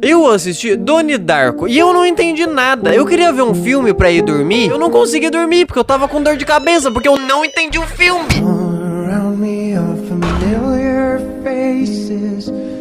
Eu assisti Donnie Darko e eu não entendi nada. Eu queria ver um filme pra ir dormir, eu não consegui dormir porque eu tava com dor de cabeça, porque eu não entendi o filme.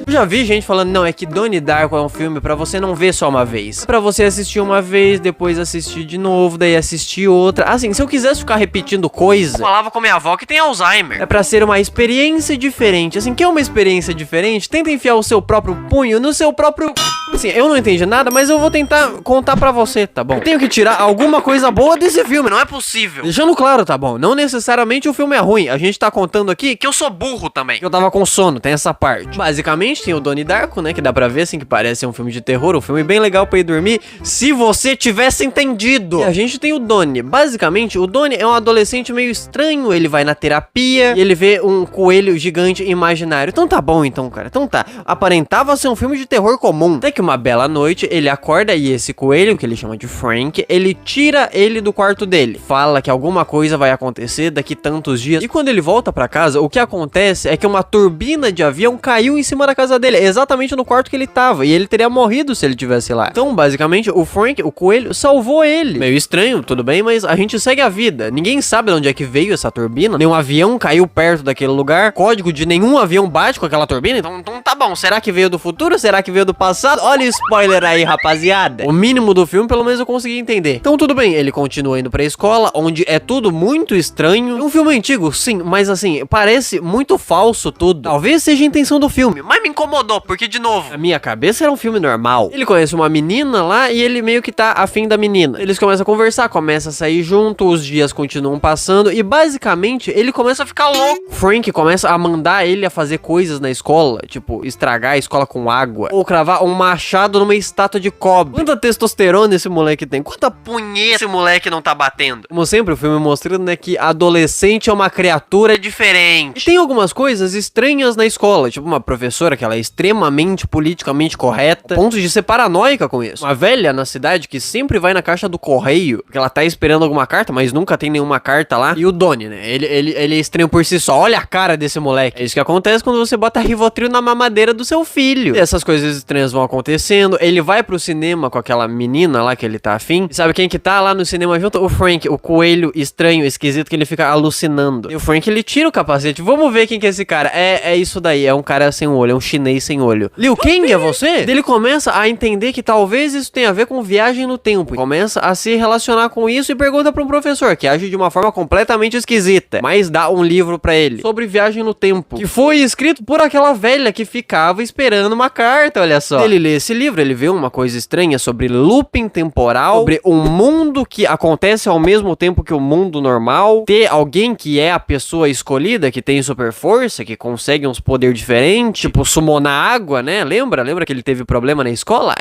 Eu já vi gente falando, não, é que Donnie Darko é um filme pra você não ver só uma vez. Pra você assistir uma vez, depois assistir de novo, daí assistir outra. Assim, se eu quisesse ficar repetindo coisa, eu falava com minha avó que tem Alzheimer. É pra ser uma experiência diferente. Assim, quer uma experiência diferente? Tenta enfiar o seu próprio punho no seu próprio... Assim, eu não entendi nada, mas eu vou tentar contar pra você, tá bom? Eu tenho que tirar alguma coisa boa desse filme, não é possível. Deixando claro, tá bom? Não necessariamente o filme é ruim. A gente tá contando aqui que eu sou burro também. Eu tava com sono, tem essa parte. Basicamente, tem o Donnie Darko, né? Que dá pra ver, assim, que parece um filme de terror. Um filme bem legal pra ir dormir, se você tivesse entendido. E a gente tem o Donnie. Basicamente, o Donnie é um adolescente meio estranho. Ele vai na terapia e ele vê um coelho gigante imaginário. Então tá bom, então, cara. Então tá. Aparentava ser um filme de terror comum. Até que uma bela noite, ele acorda e esse coelho, que ele chama de Frank, ele tira ele do quarto dele. Fala que alguma coisa vai acontecer daqui tantos dias. E quando ele volta pra casa, o que acontece é que uma turbina de avião caiu em cima da casa dele, exatamente no quarto que ele tava. E ele teria morrido se ele tivesse lá. Então, basicamente, o Frank, o coelho, salvou ele. Meio estranho, tudo bem, mas a gente segue a vida. Ninguém sabe de onde é que veio essa turbina. Nenhum avião caiu perto daquele lugar. Código de nenhum avião bate com aquela turbina. Então tá bom. Será que veio do futuro? Será que veio do passado? Olha o spoiler aí, rapaziada. O mínimo do filme, pelo menos eu consegui entender. Então tudo bem, ele continua indo pra escola, onde é tudo muito estranho. É um filme antigo, sim, mas assim, parece muito falso tudo. Talvez seja a intenção do filme, mas me incomodou, porque de novo, na minha cabeça era um filme normal. Ele conhece uma menina lá e ele meio que tá afim da menina. Eles começam a conversar, começam a sair junto, os dias continuam passando e basicamente ele começa a ficar louco. Frank começa a mandar ele a fazer coisas na escola, tipo estragar a escola com água ou cravar um machado numa estátua de cobre. Quanta testosterona esse moleque tem? Quanta punheta esse moleque não tá batendo? Como sempre, o filme mostrando, né, que adolescente é uma criatura diferente. E tem algumas coisas estranhas na escola, tipo uma professora que ela é extremamente politicamente correta, ponto de ser paranoica com isso. Uma velha na cidade que sempre vai na caixa do correio, porque ela tá esperando alguma carta, mas nunca tem nenhuma carta lá. E o Donnie, né, ele é estranho por si só. Olha a cara desse moleque. É isso que acontece quando você bota Rivotril na mamadeira do seu filho. E essas coisas estranhas vão acontecendo. Ele vai pro cinema com aquela menina lá que ele tá afim. E sabe quem que tá lá no cinema junto? O Frank, o coelho estranho, esquisito, que ele fica alucinando. E o Frank, ele tira o capacete. Vamos ver quem que é esse cara. É isso daí, é um cara sem olho, é um chinês sem olho. Liu Kang, é você? Ele começa a entender que talvez isso tenha a ver com viagem no tempo. Começa a se relacionar com isso e pergunta pra um professor, que age de uma forma completamente esquisita, mas dá um livro pra ele, sobre viagem no tempo, que foi escrito por aquela velha que ficava esperando uma carta, olha só. Ele lê esse livro, ele vê uma coisa estranha sobre looping temporal, sobre um mundo que acontece ao mesmo tempo que o mundo normal, ter alguém que é a pessoa escolhida, que tem super força, que consegue uns poderes diferentes, tipo summonar água, né? Lembra que ele teve problema na escola?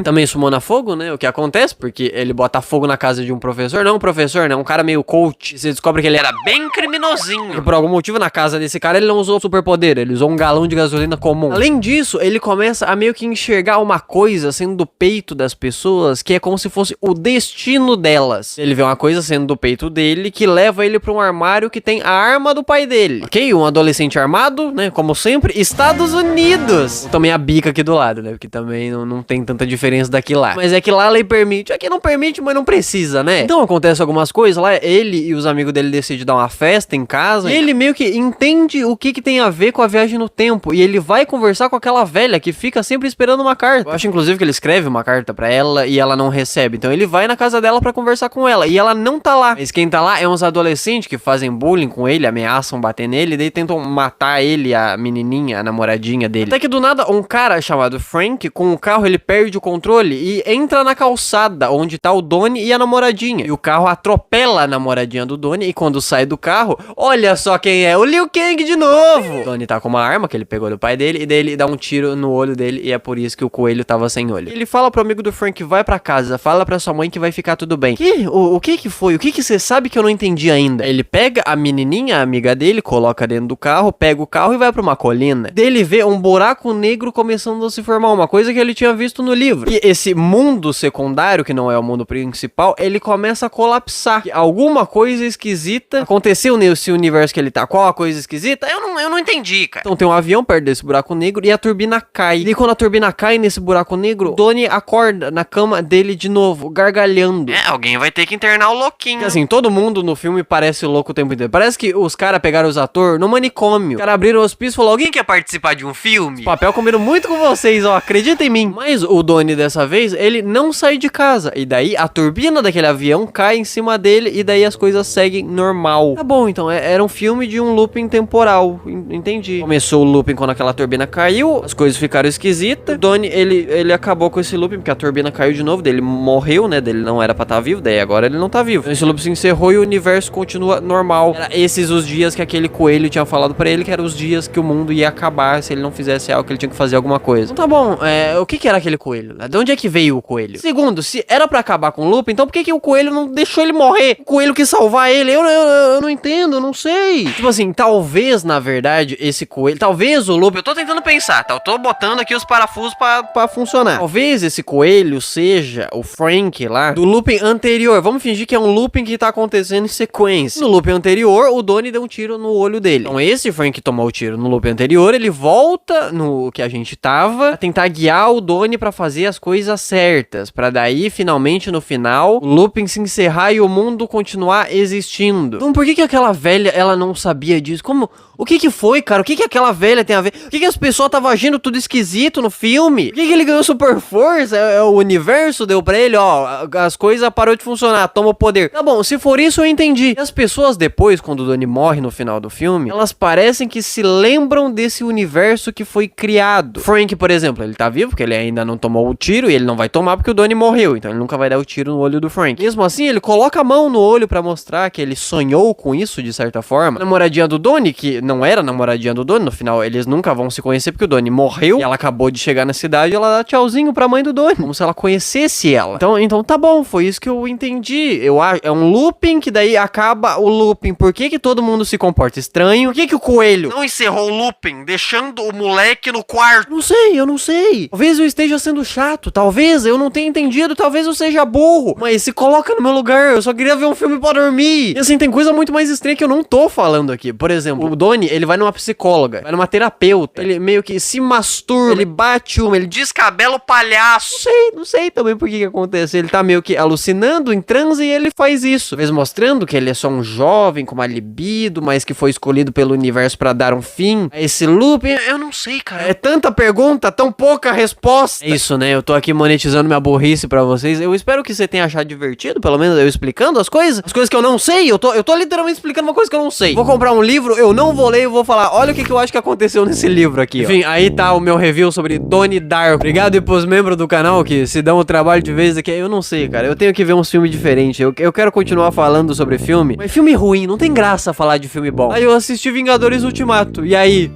Também summonar fogo, né? O que acontece, porque ele bota fogo na casa de um professor, não um professor, né? Um cara meio coach. Você descobre que ele era bem criminosinho. E por algum motivo, na casa desse cara, ele não usou superpoder, ele usou um galão de gasolina comum. Além disso, ele começa a meio que enxergar uma coisa sendo do peito das pessoas, que é como se fosse o destino delas. Ele vê uma coisa sendo do peito dele, que leva ele pra um armário que tem a arma do pai dele. Ok? Um adolescente armado, né? Como sempre, Estados Unidos. Também a bica aqui do lado, né? Porque também não tem tanta diferença daqui lá. Mas é que lá a lei permite. Aqui não permite, mas não precisa, né? Então acontece algumas coisas lá, ele e os amigos dele decidem dar uma festa em casa, e ele meio que entende o que tem a ver com a viagem no tempo, e ele vai conversar com aquela velha que fica sempre esperando uma carta. Eu acho inclusive que ele escreve uma carta pra ela e ela não recebe, então ele vai na casa dela pra conversar com ela, e ela não tá lá. Mas quem tá lá é uns adolescentes que fazem bullying com ele, ameaçam bater nele, e daí tentam matar ele, a menininha, a namoradinha dele. Até que do nada, um cara chamado Frank, com o carro, ele perde o controle e entra na calçada onde tá o Donnie e a namoradinha. E o carro atropela a namoradinha do Donnie, e quando sai do carro, olha só quem é, o Liu Kang de novo! O Donnie tá com uma arma que ele pegou do pai dele, e daí ele dá um tiro no olho dele, e é por isso que o coelho tava sem olho. Ele fala pro amigo do Frank, vai pra casa, fala pra sua mãe que vai ficar tudo bem. O que que foi? O que que você sabe que eu não entendi ainda? Ele pega a menininha, a amiga dele, coloca dentro do carro, pega o carro e vai pra uma colina. Daí ele vê um um buraco negro começando a se formar, uma coisa que ele tinha visto no livro. E esse mundo secundário, que não é o mundo principal, ele começa a colapsar. Alguma coisa esquisita aconteceu nesse universo que ele tá. Qual a coisa esquisita? Eu não entendi, cara. Então tem um avião perto desse buraco negro e a turbina cai. E quando a turbina cai nesse buraco negro, Donnie acorda na cama dele de novo, gargalhando. Alguém vai ter que internar o louquinho. Assim, todo mundo no filme parece louco o tempo inteiro. Parece que os caras pegaram os atores no manicômio. Os caras abriram o hospício e falaram: alguém quer participar de um filme? O papel combina muito com vocês, ó. Acredita em mim. Mas o Donnie, dessa vez, ele não sai de casa. E daí a turbina daquele avião cai em cima dele. E daí as coisas seguem normal. Tá bom, então era um filme de um looping temporal. Entendi. Começou o looping quando aquela turbina caiu. As coisas ficaram esquisitas. O Donnie, ele acabou com esse looping porque a turbina caiu de novo. Daí ele morreu, né? Daí ele não era pra estar vivo. Daí agora ele não tá vivo. Então esse looping se encerrou e o universo continua normal. Era esses os dias que aquele coelho tinha falado pra ele, que eram os dias que o mundo ia acabar se ele não fizesse algo, que ele tinha que fazer alguma coisa. Então tá bom, o que era aquele coelho? De onde é que veio o coelho? Segundo, se era pra acabar com o looping, então por que o coelho não deixou ele morrer? O coelho quis salvar ele? Eu não entendo, eu não sei. Tipo assim, talvez, na verdade, esse coelho, talvez o looping, eu tô tentando pensar, tá? Eu tô botando aqui os parafusos pra funcionar. Talvez esse coelho seja o Frank lá do looping anterior. Vamos fingir que é um looping que tá acontecendo em sequência. No looping anterior, o Donnie deu um tiro no olho dele. Então esse Frank tomou o tiro no looping anterior, ele volta no que a gente tava, a tentar guiar o Donnie pra fazer as coisas certas, pra daí, finalmente, no final, o looping se encerrar e o mundo continuar existindo. Então por que aquela velha, ela não sabia disso? Como... O que foi, cara? O que aquela velha tem a ver? O que as pessoas estavam agindo tudo esquisito no filme? Por que ele ganhou super força? O universo deu pra ele, ó, as coisas parou de funcionar, toma o poder. Tá bom, se for isso eu entendi. E as pessoas depois, quando o Donnie morre no final do filme, elas parecem que se lembram desse universo que foi criado. Frank, por exemplo, ele tá vivo porque ele ainda não tomou o tiro e ele não vai tomar porque o Donnie morreu, então ele nunca vai dar o tiro no olho do Frank. Mesmo assim, ele coloca a mão no olho pra mostrar que ele sonhou com isso de certa forma. A namoradinha do Donnie, que não era namoradinha do Donnie, no final eles nunca vão se conhecer porque o Donnie morreu e ela acabou de chegar na cidade e ela dá tchauzinho pra mãe do Donnie, como se ela conhecesse ela. Então tá bom, foi isso que eu entendi. Eu acho, é um looping que daí acaba o looping. Por que todo mundo se comporta estranho? Por que o coelho não encerrou o looping, deixando o moleque no quarto? Eu não sei. Talvez eu esteja sendo chato, talvez eu não tenha entendido, talvez eu seja burro. Mas se coloca no meu lugar, eu só queria ver um filme pra dormir. E assim, tem coisa muito mais estranha que eu não tô falando aqui. Por exemplo, o Donnie, ele vai numa psicóloga, vai numa terapeuta, ele meio que se masturba, ele bate ele descabela o palhaço. Não sei também por que acontece. Ele tá meio que alucinando, em transe, e ele faz isso. Talvez mostrando que ele é só um jovem com uma libido, mas que foi escolhido pelo universo pra dar um fim a esse loop. Eu não sei, cara. É tanta pergunta, tão pouca resposta. É isso, né? Eu tô aqui monetizando minha burrice pra vocês. Eu espero que você tenha achado divertido, pelo menos eu explicando as coisas que eu não sei. Eu tô literalmente explicando uma coisa que eu não sei. Vou comprar um livro, eu não vou ler, eu vou falar, olha o que eu acho que aconteceu nesse livro aqui, ó. Enfim, aí tá o meu review sobre Donnie Darko. Obrigado e pros membros do canal que se dão o trabalho de vez aqui. Eu não sei, cara. Eu tenho que ver uns filmes diferentes. Eu quero continuar falando sobre filme. Mas filme ruim, não tem graça falar de filme bom. Aí eu assisti Vingadores Ultimato. E aí...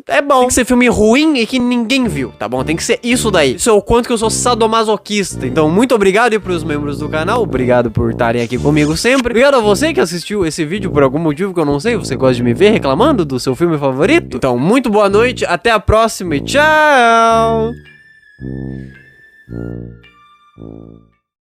É bom. Tem que ser filme ruim e que ninguém viu, tá bom? Tem que ser isso daí. Isso é o quanto que eu sou sadomasoquista. Então, muito obrigado e pros membros do canal. Obrigado por estarem aqui comigo sempre. Obrigado a você que assistiu esse vídeo por algum motivo que eu não sei. Você gosta de me ver reclamando do seu filme favorito? Então, muito boa noite, até a próxima e tchau!